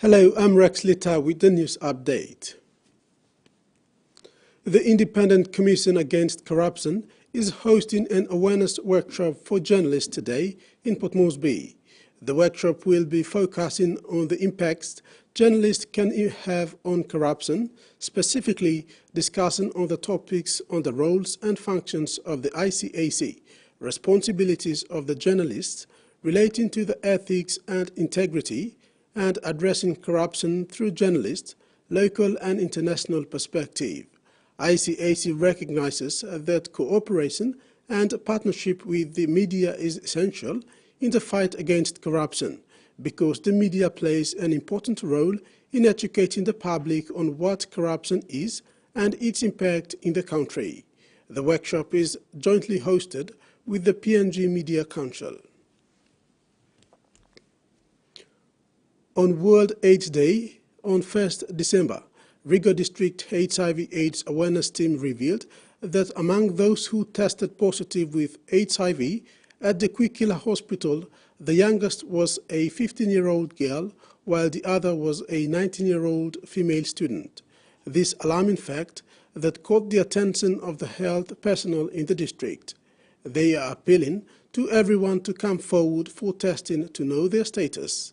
Hello, I'm Rex Litta with the news update. The Independent Commission Against Corruption is hosting an awareness workshop for journalists today in Port Moresby. The workshop will be focusing on the impacts journalists can have on corruption, specifically discussing on the topics on the roles and functions of the ICAC, responsibilities of the journalists relating to the ethics and integrity, and addressing corruption through journalists, local and international perspective. ICAC recognizes that cooperation and partnership with the media is essential in the fight against corruption because the media plays an important role in educating the public on what corruption is and its impact in the country. The workshop is jointly hosted with the PNG Media Council. On World AIDS Day, on 1st December, Rigo District HIV/AIDS awareness team revealed that among those who tested positive with HIV at the Kwikila Hospital, the youngest was a 15-year-old girl, while the other was a 19-year-old female student. This alarming fact that caught the attention of the health personnel in the district. They are appealing to everyone to come forward for testing to know their status.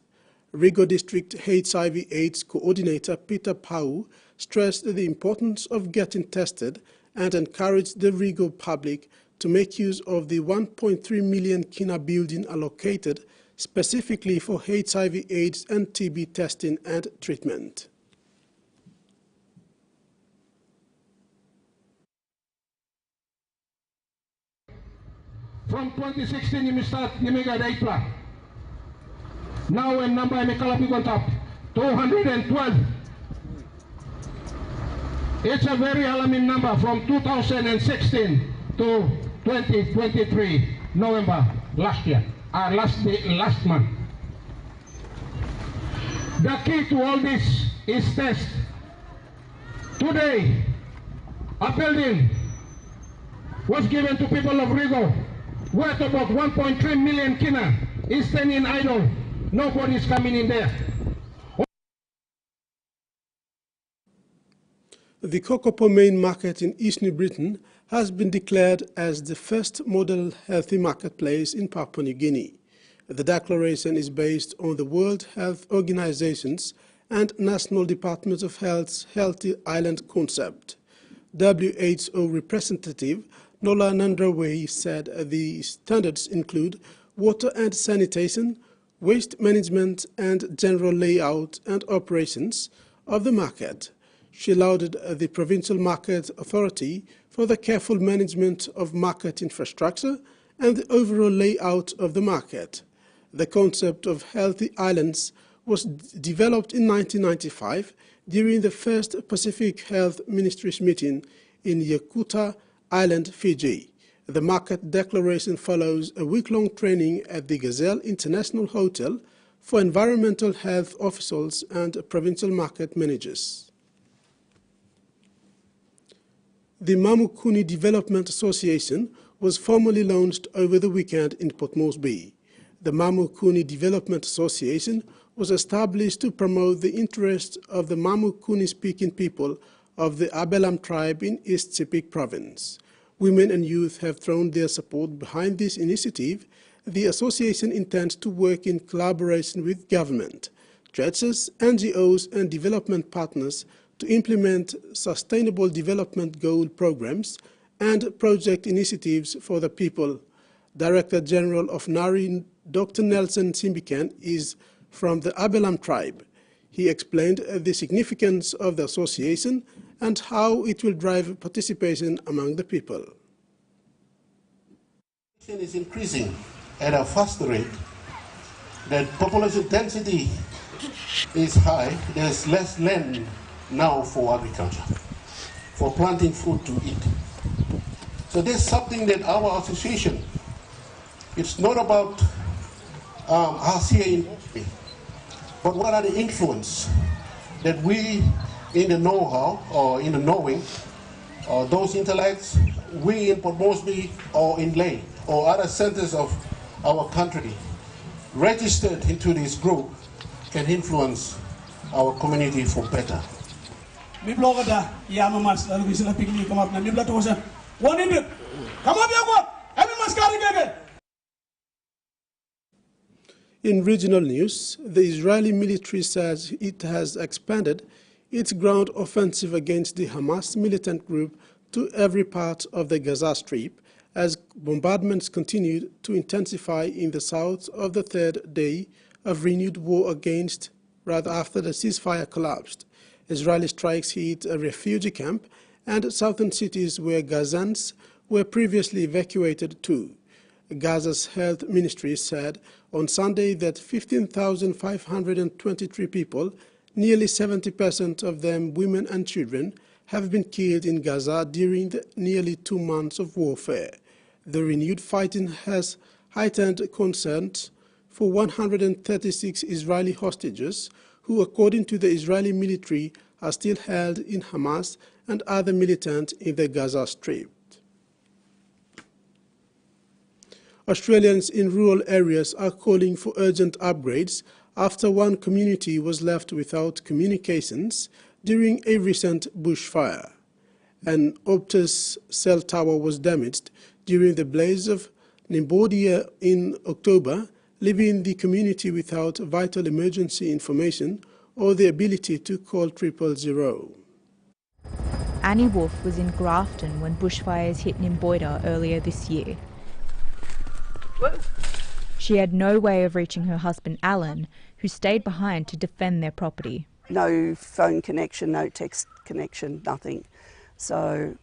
Rigo District HIV/AIDS Coordinator Peter Pau stressed the importance of getting tested and encouraged the Rigo public to make use of the 1.3 million Kina building allocated specifically for HIV/AIDS and TB testing and treatment. From 2016, you start Yemiga Daipla. Now when number I make contact 212. It's a very alarming number from 2016 to 2023 November last year, last month. The key to all this is test. Today, a building was given to people of Rigo worth about 1.3 million Kina is standing idle. Nobody is coming in there. The Kokopo main market in East New Britain has been declared as the first model healthy marketplace in Papua New Guinea. The declaration is based on the World Health Organization's and National Department of Health's Healthy Island concept. WHO representative Nola Nandraway said the standards include water and sanitation, waste management and general layout and operations of the market. She lauded the Provincial Market Authority for the careful management of market infrastructure and the overall layout of the market. The concept of healthy islands was developed in 1995 during the first Pacific Health Ministries meeting in Yakuta Island, Fiji. The market declaration follows a week-long training at the Gazelle International Hotel for environmental health officials and provincial market managers. The Mamuk Kuni Development Association was formally launched over the weekend in Port Moresby. The Mamuk Kuni Development Association was established to promote the interests of the Mamuk Kuni-speaking people of the Abelam tribe in East Sepik Province. Women and youth have thrown their support behind this initiative. The association intends to work in collaboration with government, churches, NGOs and development partners to implement sustainable development goal programs and project initiatives for the people. Director General of NARI, Dr. Nelson Simbikan, is from the Abelam tribe. He explained the significance of the association and how it will drive participation among the people. It is increasing at a faster rate. The population density is high. There's less land now for agriculture, for planting food to eat. So there's something that our association, it's not about us here in Moresby, but what are the influence that we in the know-how or in the knowing, those intellects, we in Port Moresby or in Ley or other centers of our country registered into this group can influence our community for better. In regional news, the Israeli military says it has expanded its ground offensive against the Hamas militant group to every part of the Gaza Strip as bombardments continued to intensify in the south of the third day of renewed war after the ceasefire collapsed. Israeli strikes hit a refugee camp and southern cities where Gazans were previously evacuated to. Gaza's health ministry said on Sunday that 15,523 people, nearly 70% of them women and children, have been killed in Gaza during the nearly 2 months of warfare. The renewed fighting has heightened concerns for 136 Israeli hostages who, according to the Israeli military, are still held in Hamas and other militants in the Gaza Strip. Australians in rural areas are calling for urgent upgrades after one community was left without communications during a recent bushfire. An Optus cell tower was damaged during the blaze of Cambodia in October, leaving the community without vital emergency information or the ability to call 000. Annie Wolf was in Grafton when bushfires hit Nimboida earlier this year. She had no way of reaching her husband Alan, who stayed behind to defend their property. No phone connection, no text connection, nothing. So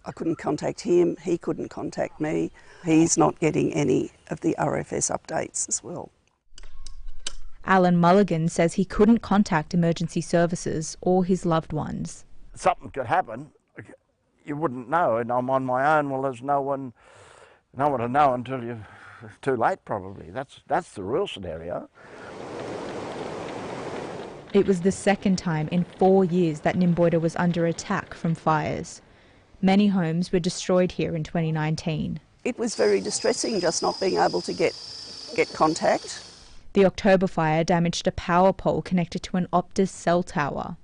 I couldn't contact him, he couldn't contact me. He's not getting any of the RFS updates as well. Alan Mulligan says he couldn't contact emergency services or his loved ones. Something could happen, you wouldn't know, and I'm on my own. Well, there's no one to know until it's too late, probably. That's the real scenario. It was the second time in 4 years that Nimboida was under attack from fires. Many homes were destroyed here in 2019. It was very distressing just not being able to get contact. The October fire damaged a power pole connected to an Optus cell tower.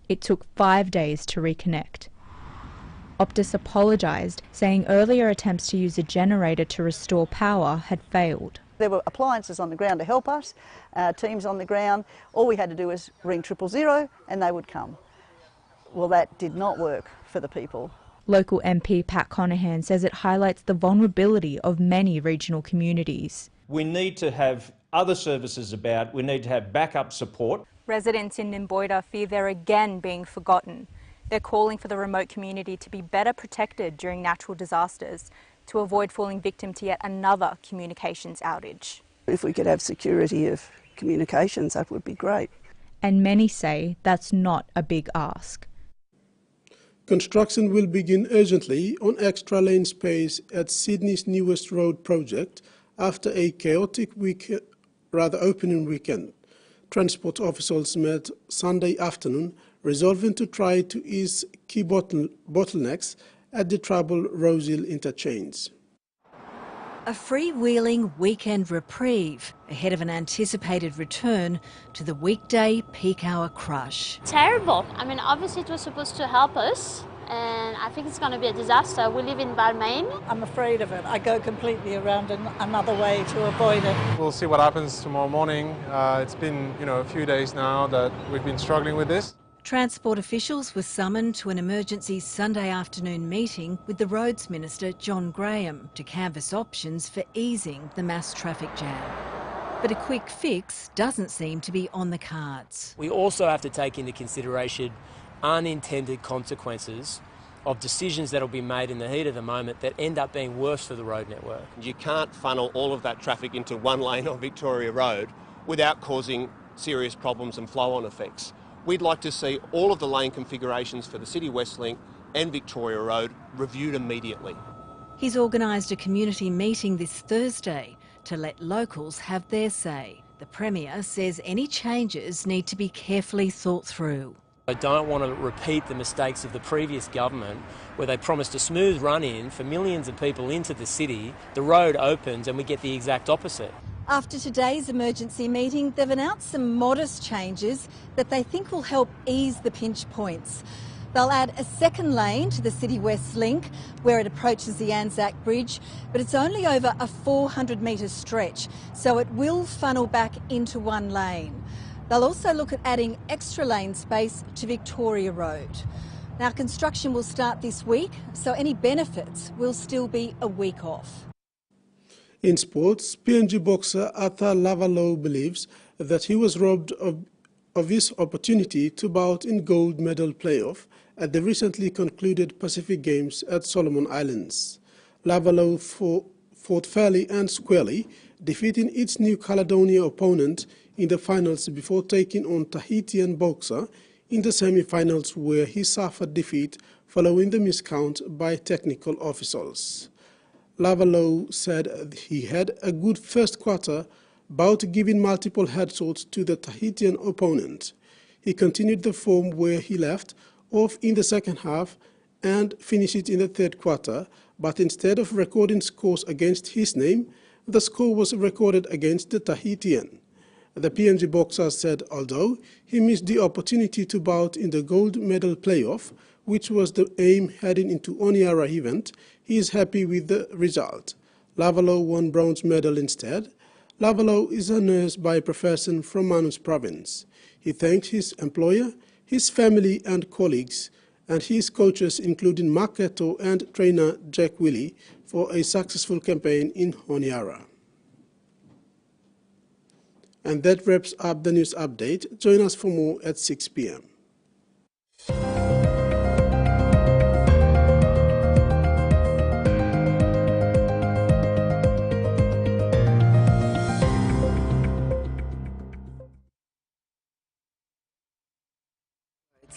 It took 5 days to reconnect. Optus apologised, saying earlier attempts to use a generator to restore power had failed. There were appliances on the ground to help us, teams on the ground. All we had to do was ring 000 and they would come. Well, that did not work for the people. Local MP Pat Conahan says it highlights the vulnerability of many regional communities. We need to have other services about, we need to have backup support. Residents in Nimboida fear they're again being forgotten. They're calling for the remote community to be better protected during natural disasters to avoid falling victim to yet another communications outage. If we could have security of communications, that would be great. And many say that's not a big ask. Construction will begin urgently on extra lane space at Sydney's newest road project after a chaotic opening weekend. Transport officials met Sunday afternoon, resolving to try to ease key bottlenecks at the troubled Rosehill interchange. A freewheeling weekend reprieve ahead of an anticipated return to the weekday peak hour crush. Terrible. I mean, obviously it was supposed to help us, and I think it's going to be a disaster. We live in Balmain. I'm afraid of it. I go completely around another way to avoid it. We'll see what happens tomorrow morning. It's been, a few days now that we've been struggling with this. Transport officials were summoned to an emergency Sunday afternoon meeting with the Roads Minister John Graham to canvass options for easing the mass traffic jam. But a quick fix doesn't seem to be on the cards. We also have to take into consideration unintended consequences of decisions that will be made in the heat of the moment that end up being worse for the road network. You can't funnel all of that traffic into one lane on Victoria Road without causing serious problems and flow-on effects. We'd like to see all of the lane configurations for the City West Link and Victoria Road reviewed immediately. He's organised a community meeting this Thursday to let locals have their say. The Premier says any changes need to be carefully thought through. I don't want to repeat the mistakes of the previous government where they promised a smooth run-in for millions of people into the city, the road opens and we get the exact opposite. After today's emergency meeting, they've announced some modest changes that they think will help ease the pinch points. They'll add a second lane to the City West link where it approaches the Anzac Bridge, but it's only over a 400-metre stretch, so it will funnel back into one lane. They'll also look at adding extra lane space to Victoria Road. Now, construction will start this week, so any benefits will still be a week off. In sports, PNG boxer Arthur Lavalo believes that he was robbed of his opportunity to bout in gold medal playoff at the recently concluded Pacific Games at Solomon Islands. Lavalo fought fairly and squarely, defeating its New Caledonia opponent in the finals before taking on Tahitian boxer in the semi-finals, where he suffered defeat following the miscount by technical officials. Lavalo said he had a good first quarter, bout giving multiple headshots to the Tahitian opponent. He continued the form where he left off in the second half and finished it in the third quarter, but instead of recording scores against his name, the score was recorded against the Tahitian. The PNG boxer said although he missed the opportunity to bout in the gold medal playoff, which was the aim heading into Honiara event, he is happy with the result. Lavalo won bronze medal instead. Lavalo is a nurse by profession from Manus province. He thanked his employer, his family and colleagues, and his coaches including Mark Eto and trainer Jack Willie for a successful campaign in Honiara. And that wraps up the news update. Join us for more at 6 p.m.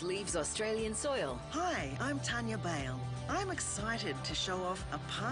Leaves Australian soil. Hi, I'm Tanya Bale. I'm excited to show off a part